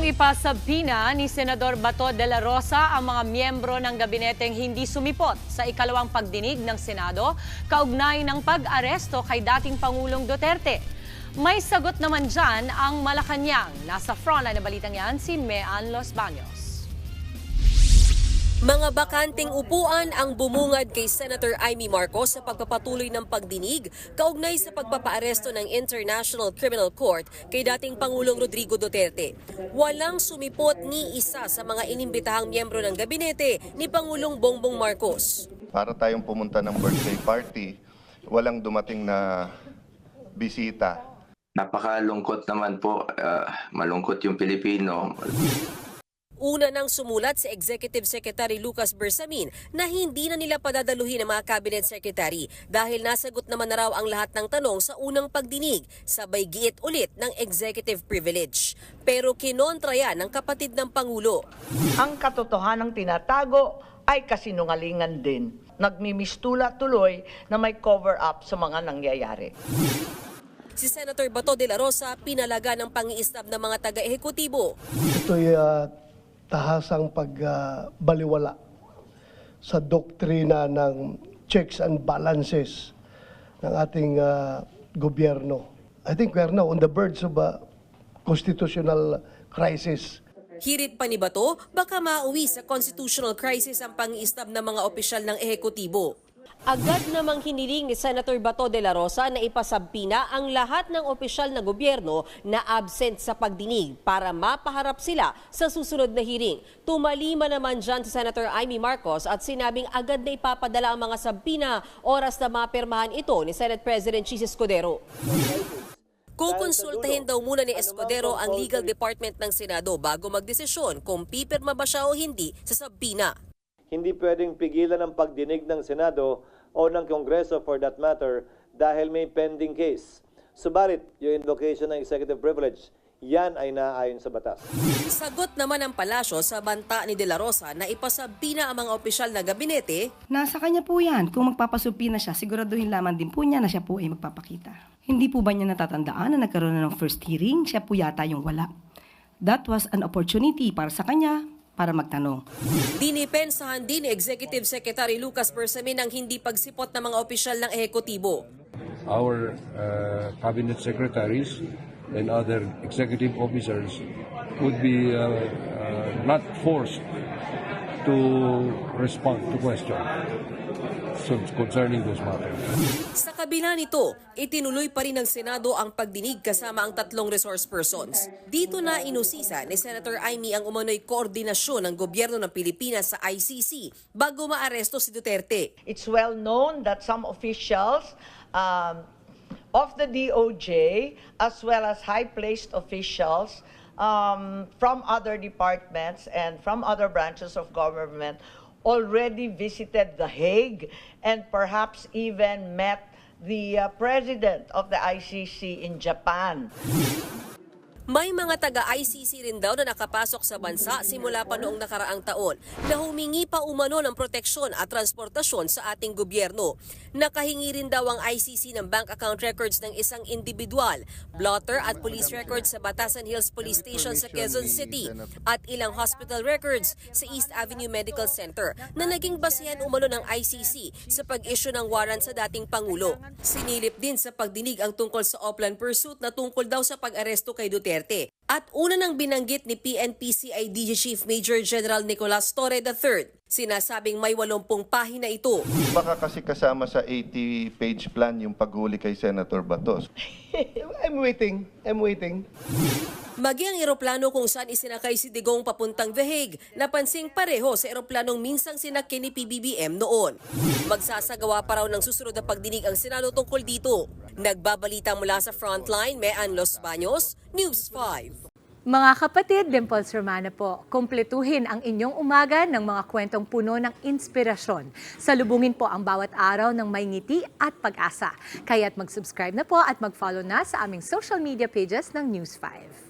Ipasabina ni Senador Bato de la Rosa ang mga miyembro ng gabineteng hindi sumipot sa ikalawang pagdinig ng Senado kaugnay ng pag-aresto kay dating Pangulong Duterte. May sagot naman dyan ang Malacanang. Nasa frontline na balitang yan si Mean Los Baños. Mga bakanting upuan ang bumungad kay Senator Amy Marcos sa pagpapatuloy ng pagdinig kaugnay sa pagpapaaresto ng International Criminal Court kay dating Pangulong Rodrigo Duterte. Walang sumipot ni isa sa mga inimbitahang miyembro ng gabinete ni Pangulong Bongbong Marcos. Para tayong pumunta ng birthday party, walang dumating na bisita. Napakalungkot naman po, malungkot yung Pilipino. Una nang sumulat si Executive Secretary Lucas Bersamin na hindi na nila padadaluhin ang mga cabinet secretary dahil nasagot naman na raw ang lahat ng tanong sa unang pagdinig, sabay giit ulit ng executive privilege. Pero kinontra yan ng kapatid ng Pangulo. Ang katotohanang tinatago ay kasinungalingan din. Nagmimistula tuloy na may cover-up sa mga nangyayari. Si Senator Bato de la Rosa pinalaga ng pangiistab ng mga taga-ehekutibo. Ito'y tahasang pagbaliwala sa doktrina ng checks and balances ng ating gobyerno. I think we are now on the verge of a constitutional crisis. Hirit pa ni Bato, baka mauwi sa constitutional crisis ang pangiistab ng mga opisyal ng ehekutibo. Agad namang hiniling ni Senator Bato de la Rosa na ipasabpina ang lahat ng opisyal na gobyerno na absent sa pagdinig para mapaharap sila sa susunod na hearing. Tumalima naman dyan si Senator Amy Marcos at sinabing agad na ipapadala ang mga sabpina oras na mapirmahan ito ni Senate President Chis Escudero. Kukonsultahin daw muna ni Escudero ang legal department ng Senado bago magdesisyon kung pipirma ba siya o hindi sa sabpina. Hindi pwedeng pigilan ang pagdinig ng Senado o ng Kongreso for that matter dahil may pending case. Subalit, yung invocation ng executive privilege, yan ay naaayon sa batas. Sagot naman ng palasyo sa banta ni De La Rosa na ipasabpina ang mga opisyal na gabinete. Nasa kanya po yan. Kung magpapasubpina siya, siguraduhin lamang din po niya na siya po ay magpapakita. Hindi po ba niya natatandaan na nagkaroon na ng first hearing? Siya po yata yung wala. That was an opportunity para sa kanya para magtanong. Dinipensahan din ni Executive Secretary Lucas Bersamin ang hindi pagsipot ng mga opisyal ng ehekutibo. Our cabinet secretaries and other executive officers would be not forced to respond to questions concerning those matters. Sa kabila nito, itinuloy pa rin ng Senado ang pagdinig kasama ang tatlong resource persons. Dito na inusisa ni Senator Amy ang umano'y koordinasyon ng gobyerno ng Pilipinas sa ICC bago maaresto si Duterte. It's well known that some officials of the DOJ as well as high-placed officials from other departments and from other branches of government already visited The Hague and perhaps even met the president of the ICC in Japan. May mga taga-ICC rin daw na nakapasok sa bansa simula pa noong nakaraang taon na humingi pa umano ng proteksyon at transportasyon sa ating gobyerno. Nakahingi rin daw ang ICC ng bank account records ng isang individual, blotter at police records sa Batasan Hills Police Station sa Quezon City at ilang hospital records sa East Avenue Medical Center na naging basihan umano ng ICC sa pag-issue ng warrant sa dating Pangulo. Sinilip din sa pagdinig ang tungkol sa Oplan Pursuit na tungkol daw sa pag-aresto kay Duterte. At una nang binanggit ni PNP-CIDG Chief Major General Nicolas Torre III, sinasabing may 80 pahina ito. Baka kasi kasama sa 80-page plan yung paghuli kay Senator Bato. I'm waiting. Magi ang eroplano kung saan isinakay si Digong papuntang The Hague, napansing pareho sa eroplanong minsang sinakyan ni PBBM noon. Magsasagawa pa raw ng susunod na pagdinig ang Senado tungkol dito. Nagbabalita mula sa Frontline, Mean Los Baños, News 5. Mga kapatid, Dimples Romana po, kumpletuhin ang inyong umaga ng mga kwentong puno ng inspirasyon. Salubungin po ang bawat araw ng may ngiti at pag-asa. Kaya't mag-subscribe na po at mag-follow na sa aming social media pages ng News 5.